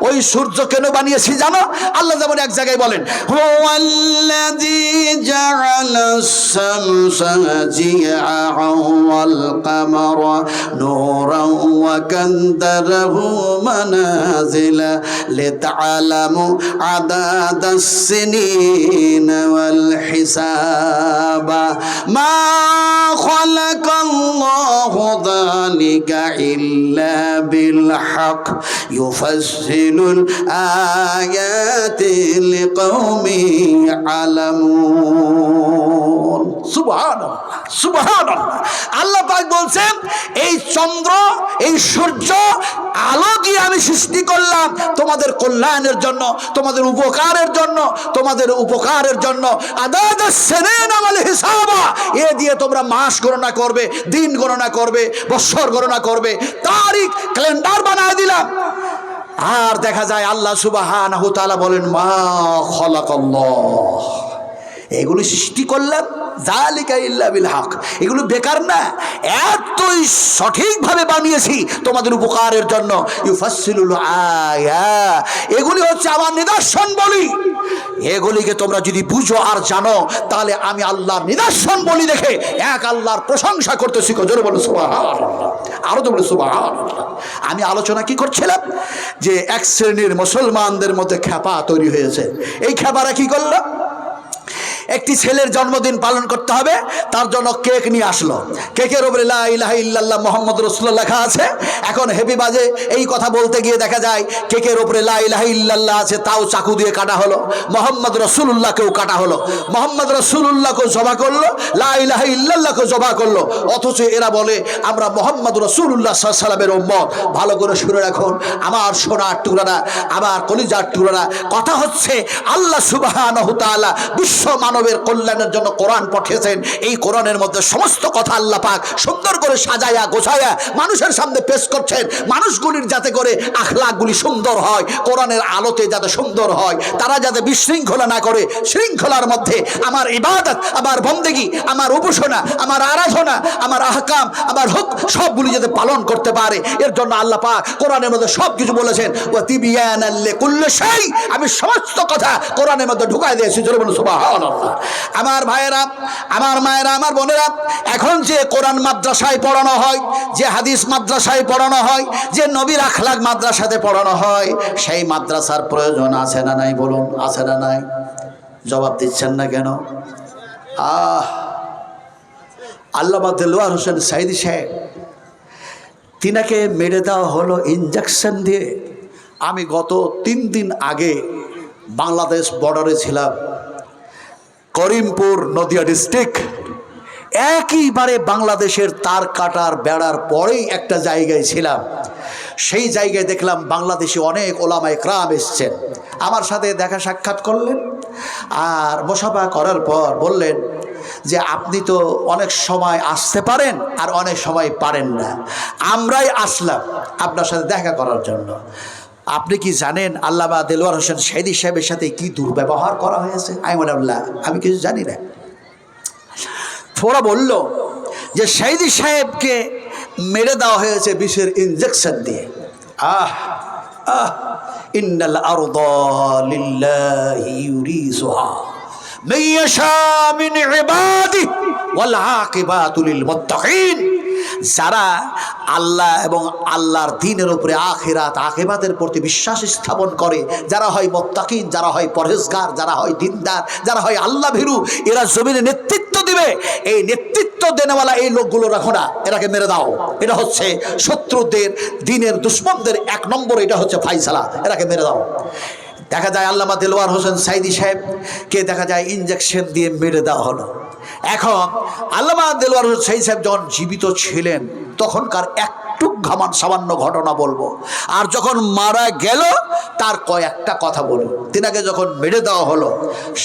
ওই সূর্য কেন বানিয়েছি জানো? আল্লাহ যেমন এক জায়গায় বলেন হুয়াল্লাযী জাআলাস শামসা জিয়াআন ওয়াল কামারা নূরান ওয়া কাদ্দারাহু মানাজিলা লিতা'লামু আদাদাস সিনিনা ওয়াল হিসাবা মা খালাকাল্লাহু যালিকা إلا بالحق يفصل الآيات لقوم يعلمون সুবহানাল্লাহ সুবহানাল্লাহ। আল্লাহ পাক বলছেন এই চন্দ্র, এই সূর্য, আলো দিয়ে আমি সৃষ্টি করলাম তোমাদের কল্যাণের জন্য, তোমাদের উপকারের জন্য, তোমাদের উপকারের জন্য। আদাদাস সিনিনা ওয়াল হিসাবা, এ দিয়ে তোমরা মাস গণনা করবে, দিন গণনা করবে, বছর গণনা করবে, তারিখ ক্যালেন্ডার বানায় দিলাম। আর দেখা যায় আল্লাহ সুবহানাহু ওয়া তাআলা বলেন মা খালাকাল্লাহ, এগুলো সৃষ্টি করলাম যালিকা ইল্লা বিল হক, এগুলো বেকার না, এতই সঠিকভাবে বানিয়েছি তোমাদের উপকারের জন্য। ইউফাসসিলুল আয়া, এগুলি হচ্ছে আমার নিদর্শন বলি, এগুলিকে তোমরা যদি বুঝো আর জানো তাহলে আমি আল্লাহর নিদর্শন বলি দেখে এক আল্লাহর প্রশংসা করতে শিখো। জোরে বলো সুবহানাল্লাহ, আরো তো বলো সুবহানাল্লাহ। আমি আলোচনা কি করছিলাম যে এক শ্রেণীর মুসলমানদের মধ্যে খ্যাপা তৈরি হয়েছে। এই খ্যাপারা কি করলো, একটি ছেলের জন্মদিন পালন করতে হবে, তার জন্য কেক নিয়ে আসলো। কেকের উপরে লা ইলাহা ইল্লাল্লাহ মুহাম্মদ রাসূলুল্লাহ লেখা আছে। এখন হেপি বাজে এই কথা বলতে গিয়ে দেখা যায় কেকের উপরে লা ইলাহা ইল্লাল্লাহ আছে, তাও চাকু দিয়ে কাটা হলো। মুহাম্মদ রাসূলুল্লাহকেও কাটা হলো, মুহাম্মদ রাসূলুল্লাহকেও জবা করলো, লা ইলাহা ইল্লাল্লাহকেও জবা করলো। অথচ এরা বলে আমরা মুহাম্মদ রাসূলুল্লাহ সাল্লাল্লাহু আলাইহি ওয়াসাল্লামের উম্মত। ভালো করে শুনে রাখুন আমার সোনার টুকরারা, আমার কলিজার টুকরারা, কথা হচ্ছে আল্লাহ সুবহানাহু ওয়া তাআলা বিশ্ব মানবের কল্যাণের জন্য কোরআন পাঠিয়েছেন। এই কোরআনের মধ্যে সমস্ত কথা আল্লাহ পাক সুন্দর করে সাজায়া গোছায়া মানুষের সামনে পেশ করছেন, মানুষগুলির যাতে করে আখলাকগুলি সুন্দর হয়, কোরআনের আলোতে যাতে সুন্দর হয়, তারা যাতে বিশৃঙ্খলা না করে, শৃঙ্খলার মধ্যে আমার ইবাদত, আমার বন্দেগী, আমার উপাসনা, আমার আরাধনা, আমার আহকাম, আমার হুক সবগুলি যাতে পালন করতে পারে, এর জন্য আল্লাহ পাক কোরআনের মধ্যে সব কিছু বলেছেন। ওয়া তিবিয়ানাল লিকুল্লি শাই, আমি সমস্ত কথা কোরআনের মধ্যে ঢুকাই দিয়েছি। জোরে বলুন সুবহানাল্লাহ। আমার ভাইয়েরা, আমার মায়েরা, আমার বোনেরা, এখন যে কোরআন মাদ্রাসায় পড়ানো হয়, যে হাদিস মাদ্রাসায় পড়ানো হয়, যে নবীর আখলাক মাদ্রাসাতে পড়ানো হয়, সেই মাদ্রাসার প্রয়োজন আছে না নাই বলুন, আছে না নাই? জবাব দিচ্ছেন না কেন? আল্লামা দেলোয়ার হোসেন সাইদি সাহেব, তিনাকে মেরে দেওয়া হলো ইঞ্জেকশন দিয়ে। আমি গত 3 দিন আগে বাংলাদেশ বর্ডারে ছিলাম, করিমপুর নদিয়া ডিস্ট্রিক্ট। একইবারে বাংলাদেশের তার কাটার বেড়ার পরেই একটা জায়গায় ছিলাম। সেই জায়গায় দেখলাম বাংলাদেশি অনেক ওলামা ইকরাম এসছেন, আমার সাথে দেখা সাক্ষাৎ করলেন। আর মুসাফা করার পর বললেন যে আপনি তো অনেক সময় আসতে পারেন আর অনেক সময় পারেন না, আমরাই আসলাম আপনার সাথে দেখা করার জন্য। আপনি কি জানেন আল্লামা দেলোয়ার হোসেন সাইদি সাহেবের সাথে কি দুর্ব্যবহার করা হয়েছে? আমি বললাম আমি কিছু জানি না। ওরা বলল যে সাইদি সাহেবকে মেরে দেওয়া হয়েছে বিষের ইঞ্জেকশন দিয়ে। ইন্নাল আরদা লিল্লাহি ইউরিসুহা মান ইয়াশা মিন ইবাদিহি ওয়াল আকিবাতু লিল মুত্তাকিন। যারা আল্লাহ এবং আল্লাহর দ্বীনের উপরে আখিরাত আখিরাতের প্রতি বিশ্বাস স্থাপন করে, যারা হয় মুত্তাকিন, যারা হয় পরহেজগার, যারা হয় দিনদার, যারা হয় আল্লাহ ভীরু, এরা জমিনে নেতৃত্ব দিবে। এই নেতৃত্ব দেনেওয়ালা এই লোকগুলো রাখো না, এরাকে মেরে দাও। এটা হচ্ছে শত্রুদের, দ্বীনের দুশ্মনদের 1 নম্বর, এটা হচ্ছে ফাইসালা, এরাকে মেরে দাও। দেখা যায় আল্লামা দেলোয়ার হোসেন সাইদি সাহেবকে দেখা যায় ইঞ্জেকশন দিয়ে মেরে দেওয়া হলো। এখন আল্লামা দেলোয়ার হোসেন সাইদি সাহেব যখন জীবিত ছিলেন তখনকার একটু সামান্য ঘটনা বলবো, আর যখন মারা গেল তার কয়েকটা কথা বলবো। তিনাকে যখন মেরে দেওয়া হলো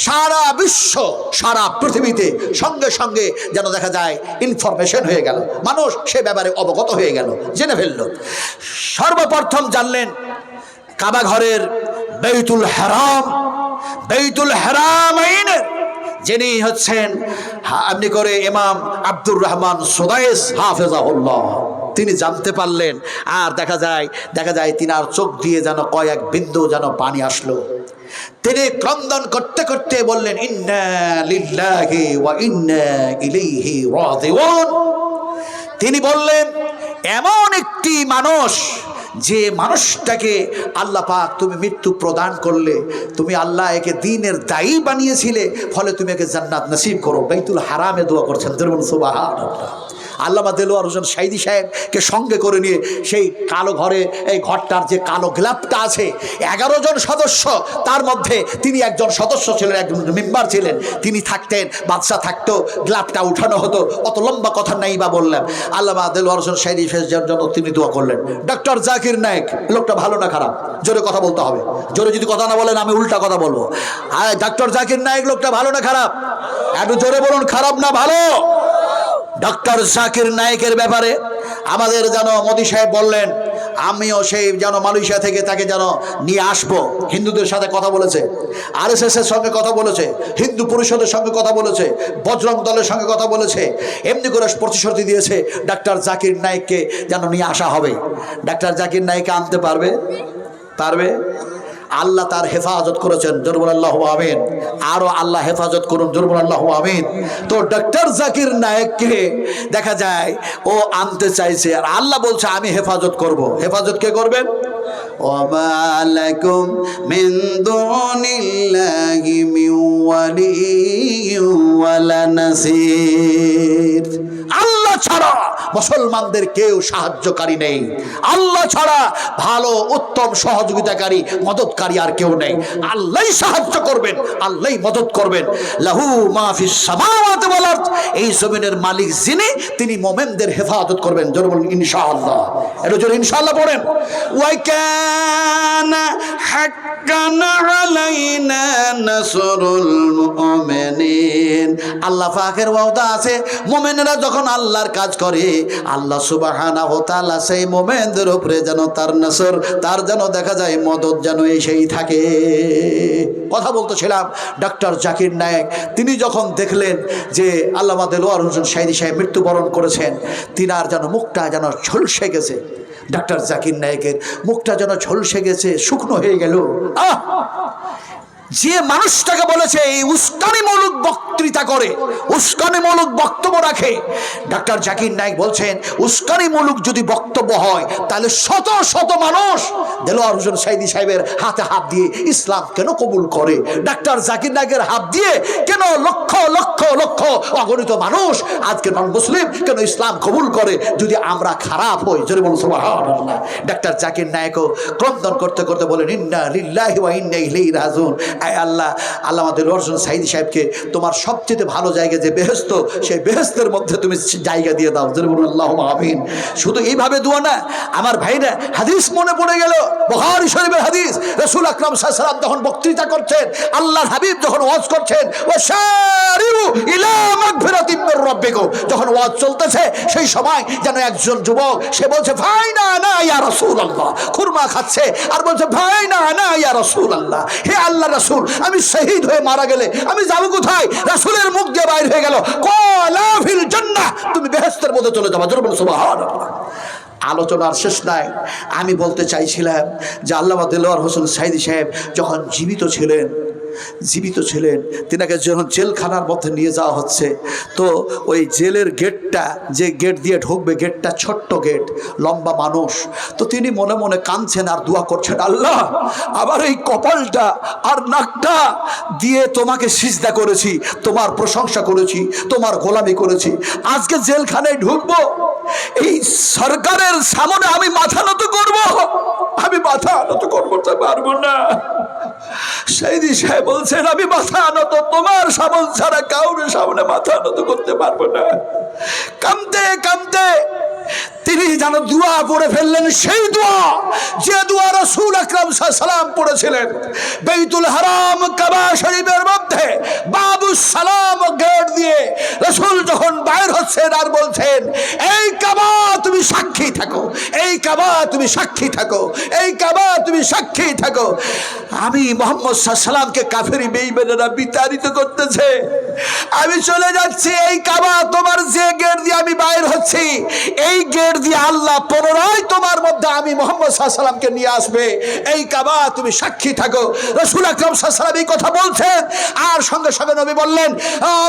সারা বিশ্ব, সারা পৃথিবীতে সঙ্গে সঙ্গে যেন দেখা যায় ইনফরমেশন হয়ে গেল, মানুষ সে ব্যাপারে অবগত হয়ে গেল, জেনে ফেলল। সর্বপ্রথম জানলেন কাবা ঘরের বাইতুল হারাম, বাইতুল হারামাইনের যিনি হচ্ছেন আপনি করে ইমাম আব্দুর রহমান সুদাইস হাফেজাহুল্লাহ, তিনি জানতে পারলেন। আর দেখা যায় তিনার চোখ দিয়ে যেন কয়েক বিন্দু যেন পানি আসলো। তিনি ক্রন্দন করতে করতে বললেন ইন্না লিল্লাহি ওয়া ইন্না ইলাইহি রাজিউন। তিনি বললেন এমন একটি মানুষ, যে মানুষটাকে আল্লাহ পাক তুমি মৃত্যু প্রদান করলে, তুমি আল্লাহ একে দ্বীনের দায়ী বানিয়েছিলে, ফলে তুমি একে জান্নাত নসিব করো। বাইতুল হারামে দোয়া করছেন সুবহানাল্লাহ। আল্লামা দেলোয়ার হোসেন সাইদি সাহেবকে সঙ্গে করে নিয়ে সেই কালো ঘরে, এই ঘরটার যে কালো গ্লাবটা আছে, 11 জন সদস্য, তার মধ্যে তিনি একজন সদস্য ছিলেন, একজন মেম্বার ছিলেন। তিনি থাকতেন, বাদশা থাকতো, গ্লাবটা উঠানো হতো। অত লম্বা কথা নাই বা বললাম। আল্লামা দেলোয়ার হোসেন সাইদি সাহেবের জন্য তিনি দোয়া করলেন। ডক্টর জাকির নায়েক লোকটা ভালো না খারাপ? জোরে কথা বলতে হবে, জোরে যদি কথা না বলেন আমি উল্টা কথা বলবো। আর ডক্টর জাকির নায়েক লোকটা ভালো না খারাপ? একটু জোরে বলুন, খারাপ না ভালো? ডক্টর জাকির নায়েকের ব্যাপারে আমাদের যেন মোদি সাহেব বললেন, আমিও সেই যেন মালয়েশিয়া থেকে তাকে যেন নিয়ে আসবো। হিন্দুদের সাথে কথা বলেছে, RSS এর সঙ্গে কথা বলেছে, হিন্দু পরিষদের সঙ্গে কথা বলেছে, বজরং দলের সঙ্গে কথা বলেছে, এমনি করে প্রতিশ্রুতি দিয়েছে ডাক্তার জাকির নায়েককে যেন নিয়ে আসা হবে। ডাক্তার জাকির নায়েককে আনতে পারবে? আল্লাহ তার হেফাজত করেছেন, জোরে বলেন আল্লাহু আমিন। আরো আল্লাহ হেফাজত করুন, জোরে বলেন আল্লাহু আমিন। তো ডাক্তার জাকির নায়েককে দেখা যায় ও আনতে চাইছে, আর আল্লাহ বলছে আমি হেফাজত করব। হেফাজত কে করবেন? ওমা লাকুম মিন দুনিল্লাহি মিন ওয়ালিয়্যিন ওয়ালা নাসির। আল্লাহ ছাড়া মুসলমানদের কেউ সাহায্যকারী নেই, আল্লাহ ছাড়া ভালো উত্তম সহযোগিতাকারী মদতকারী আর কেউ নেই। আল্লাহই সাহায্য করবেন, আল্লাহই মদত করবেন। লাহু মা ফিস সামাওয়াতি ওয়াল আরদ, এই জমিনের মালিক যিনি, তিনি মুমিনদের হেফাজত করবেন। জোরে বলুন ইনশাআল্লাহ। এটা জোরে ইনশাআল্লাহ পড়েন। ওয়া কানা হাক্কান আলাইনা নাসরুল মুমিনিন। আল্লাহ পাকের ওয়াদা আছে, মুমিনরা যখন আল্লাহর কাজ করে আল্লাহ সুবহানাহু ওয়া তাআলা সেই মুমিনদের উপরে যেন তার নসর, তার যেন দেখা যায় মদত যেন এসেই থাকে। কথা বলতেছিলাম ডাক্তার জাকির নায়েক, তিনি যখন দেখলেন যে আল্লামা দেলোয়ার হোসেন সাইদি সাহেব মৃত্যুবরণ করেছেন, তিনার যেন মুখটা যেন ঝলসে গেছে, ডাক্তার জাকির নায়েকের মুখটা যেন ঝলসে গেছে, শুকনো হয়ে গেল। যে মানুষটাকে বলেছে এই উস্কানিমূলক বক্তৃতা করে, উস্কানিমূলক বক্তব্য রাখে, ডাক্তার জাকির নায়েক বলছেন উস্কানিমূলক যদি বক্তব্য হয় তাহলে শত শত মানুষ দেলোয়ার হোসেন সাইদি সাহেবের হাতে হাত দিয়ে ইসলাম কেন কবুল করে? ডাক্তার জাকির নায়েকের হাত দিয়ে কেন লক্ষ লক্ষ লক্ষ অগণিত মানুষ আজকে নন মুসলিম কেন ইসলাম কবুল করে যদি আমরা খারাপ হই? জোরে বলুন সুবহানাল্লাহ। ডাক্তার জাকির নায়েকও ক্রন্দন করতে করতে বলেন ইন্না লিল্লাহি ওয়া ইন্না ইলাইহি রাজিউন। আয় আল্লাহ, আল্লামা দেলোয়ার হোসেন সাইদি সাহেবকে তোমার সবচেয়ে ভালো জায়গা যে বেহেশত, সেই বেহেশতের মধ্যে তুমি জায়গা দিয়ে দাও। জোরে বলুন আল্লাহুম্মা আমিন। শুধু এইভাবে দোয়া না আমার ভাইরা, হাদিস মনে পড়ে গেল, বুখারী শরীফের হাদিস। রাসূল আকরাম সাল্লাল্লাহু আলাইহি ওয়াসাল্লাম যখন বক্তৃতা করছেন, আল্লাহর হাবিব যখন ওয়াজ করছেন, ওয়াশারিউ ইলা মাগফিরাতিন মির রাব্বিকুম, যখন ওয়াজ চলতেছে সেই সময় যেন একজন যুবক সে বলছে ফাইনা না ইয়া রাসূলুল্লাহ, খুরমা খাচ্ছে আর বলছে ফাইনা না ইয়া রাসূলুল্লাহ, হে আল্লাহর রাসূল আমি শহীদ হয়ে মারা গেলে আমি যাব কোথায়? রাসূলের মুখ দিয়ে বাইর হয়ে গেল ক্বালা ফিল জান্নাহ, তুমি বেহেশতের মধ্যে চলে যাবে। জোরে বলুন সুবহানাল্লাহ। আলোচনার শেষ নাই, আমি বলতে চাইছিলাম যে আল্লামা দেলোয়ার হোসেন সাইদি সাহেব যখন জীবিত ছিলেন, তিনাকে যখন জেলখানার মধ্যে নিয়ে যাওয়া হচ্ছে, তো ওই জেলের গেটটা, যে গেট দিয়ে ঢুকবে, গেটটা ছোট্ট গেট, লম্বা মানুষ, তো তিনি মনে মনে কাঁদছেন আর দোয়া করছেন, আল্লাহ আবার এই কপালটা আর নাকটা দিয়ে তোমাকে সিজদা করেছি, তোমার প্রশংসা করেছি, তোমার গোলামি করেছি, আজকে জেলখানায় ঢুকবো, এই সরকারের সামনে আমি মাথা নত করবো, আমি মাথা নত করতে পারবো না। সাইদি সাহেব বলছেন আমি মাথা নত তোমার সামনে ছাড়া কাউরের সামনে মাথা নত করতে পারবো না। কাঁদতে কাঁদতে তিনি যেন দোয়া পড়ে ফেললেন, সেই দোয়া যে দোয়া রাসূল আকরাম সাল্লাল্লাহু আলাইহি ওয়াসাল্লাম পড়েছিলেন বাইতুল হারাম কাবা শরীফের মধ্যে বাবুস সালাম গেট দিয়ে রাসূল যখন বাইর হচ্ছেন আর বলছেন এই কাবা তুমি সাক্ষী থাকো, এই কাবা তুমি সাক্ষী থাকো, এই কাবা তুমি সাক্ষী থাকো। আমি মুহাম্মদ সাল্লাল্লাহু আলাইহি ওয়াসাল্লামকে কাফেরি বেঈমানেরা বিতাড়িত করতেছে, আমি চলে যাচ্ছি, এই কাবা তোমার যে গেট দিয়ে আমি বাইর হচ্ছি, এই গেট দিয়ে আল্লাহ পুনরায় তোমার মধ্যে আমি মুহাম্মদ সাল্লাল্লাহু আলাইহি ওয়াসাল্লামকে নিয়ে আসবে, এই কাবা তুমি সাক্ষী থাকো। রাসূল আকরাম সাল্লাল্লাহু আলাইহি ওয়াসাল্লাম এই কথা বলছেন আর সঙ্গে সঙ্গে নবী বললেন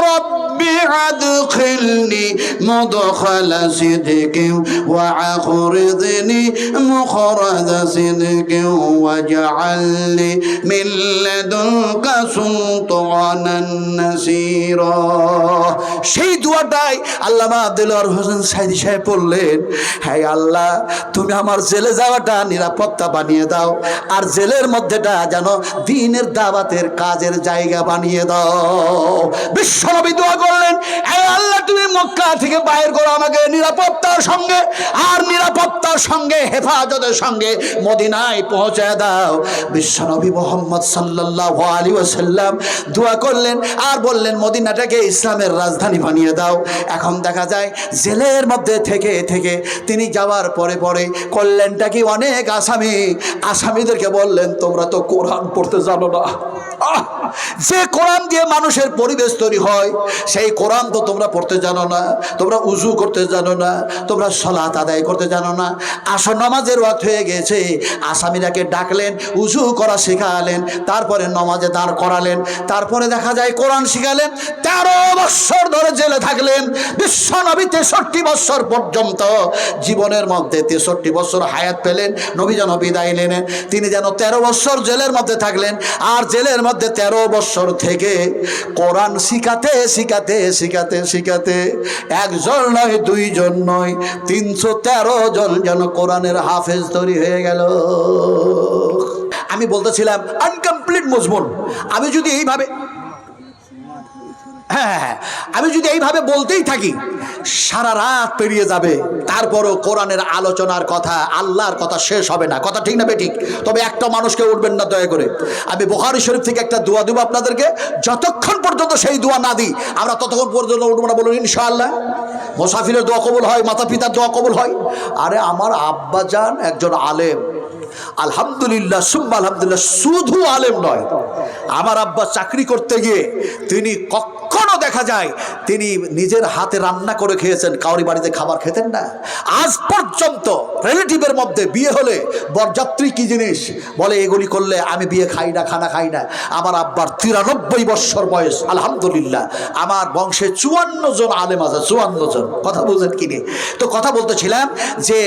রাব্বি আদখিলনি মুদখালা সিদকিন ওয়া আখরিজনি মুখরাজা সিদকিন ওয়াজআলনি মিন লাদুনকা সুলতানান নাসীরা। সেই দোয়াটাই আল্লামা দেলোয়ার হোসেন সাইদি সাহেব বললেন, হ্যাঁ আল্লাহ তুমি আমার জেলে যাওয়াটা নিরাপত্তা বানিয়ে দাও, আর জেলের মধ্যেটা যেন দ্বীনের দাওয়াতের কাজের জায়গা বানিয়ে দাও। বিশ্বনবী দোয়া করলেন, হে আল্লাহ তুমি মক্কা থেকে বাইর করো আমাকে নিরাপত্তার সঙ্গে, আর নিরাপত্তার সঙ্গে হেফাজতের সঙ্গে মদিনায় পৌঁছে দাও। বিশ্বনবী মুহাম্মদ সাল্লাল্লাহু আলাইহি ওয়াসাল্লাম দোয়া করলেন আর বললেন মদিনাটাকে ইসলামের রাজধানী বানিয়ে দাও। এখন দেখা যায় জেলের মধ্যে থেকে থেকে তিনি যাওয়ার পরে পরে করলেনটা কি, অনেক আসামিদেরকে বললেন তোমরা তো কোরআন পড়তে জানো না, যে কোরআন দিয়ে মানুষের পরিবেশ তৈরি হয় সেই কোরআন তো তোমরা পড়তে জানো না, তোমরা উজু করতে জানো না, তোমরা সালাত আদায় করতে জানো না। আসর নামাজের ওয়াক্ত হয়ে গেছে, আসামিরাকে ডাকলেন, উজু করা শেখালেন, তারপরে নামাজে দাঁড় করালেন, তারপরে দেখা যায় কোরআন শিখালেন। 13 বছর ধরে জেলে থাকলেন বিশ্বনবী। 63 বছর পর্যন্ত জীবনের মধ্যে 63 বছর হায়াত পেলেন, নবী যেন বিদায় নিলেন। তিনি যেন 13 বছর জেলের মধ্যে থাকলেন, আর জেলের মধ্যে 13 বছর থেকে কোরআন শিখাতে শিখাতে শিখাতে শিখাতে একজন নয়, দুইজন নয়, 313 জন যেন কোরআনের হাফেজ তৈরি হয়ে গেল। আমি বলতেছিলাম আনকমপ্লিট মজমুন। আমি যদি এইভাবে আমি যদি এইভাবে বলতেই থাকি সারা রাত পেরিয়ে যাবে, তারপরও কোরআনের আলোচনার কথা, আল্লাহর কথা শেষ হবে না। কথা ঠিক না বেঠিক? তবে একটা মানুষকে উঠবেন না দয়া করে। আমি বুখারী শরীফ থেকে একটা দোয়া দেব আপনাদেরকে, যতক্ষণ পর্যন্ত সেই দোয়া না দিই আমরা ততক্ষণ পর্যন্ত উঠবো না। বলুন ইনশাআল্লাহ। মুসাফিরের দোয়া কবুল হয়, মাতা পিতার দোয়া কবুল হয়। আরে আমার আব্বাজান একজন আলেম, আলহামদুলিল্লাহ সুম্মা আলহামদুলিল্লাহ, শুধু আলেম নয়, আমার আব্বা চাকরি করতে গিয়ে তিনি কখনো দেখা যায় তিনি নিজের হাতে রান্না করে খেয়েছেন, কাউরি বাড়িতে খাবার খেতেন না। আজ পর্যন্ত রিলেটিভের মধ্যে বিয়ে হলে বরযাত্রী কি জিনিস বলে, এগুলি করলে আমি বিয়ে খাই না, খানা খাই না। আমার আব্বার 93 বছর বয়স, আলহামদুলিল্লাহ। আমার বংশে 54 জন আলেম আছে, 54 জন। কথা বুঝেন কিনে? তো কথা বলতেছিলাম যে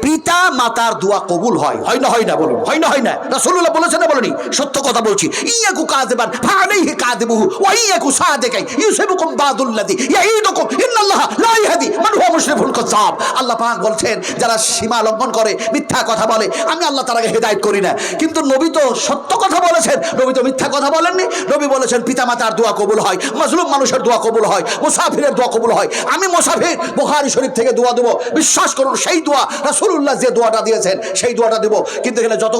পিতা মাতার দোয়া কবুল হয়, হয় না হয় না? বলুন হয় না হয় না? রাসূলুল্লাহ বলেছেন না বলেনি? সত্য কথা বলছি। ইয়াকু কাযিবান ফাআলাইহি কাযিবুহু ওয়া ইয়াকু সাদিকাই ইউসিবুকুম বাদুল্লাযী ইয়াইদুকুম ইন্নাল্লাহা লা ইয়াহদি মান হুয়া মুশরিকুন কাযাব। আল্লাহ পাক বলছেন যারা সীমা লঙ্ঘন করে, মিথ্যা কথা বলে, আমি আল্লাহ তাআলাকে হেদায়েত করি না। কিন্তু নবী তো সত্য কথা বলেছেন, নবী তো মিথ্যা কথা বলেননি। নবী বলেছেন পিতামাতার দোয়া কবুল হয়, মাজলুম মানুষের দোয়া কবুল হয়, মুসাফিরের দোয়া কবুল হয়। আমি মুসাফির, বুখারী শরীফ থেকে দোয়া দেব, বিশ্বাস করুন সেই দোয়া রাসূলুল্লাহ যে দোয়াটা দিয়েছেন সেই দোয়াটা দেব। কিন্তু এখানে যত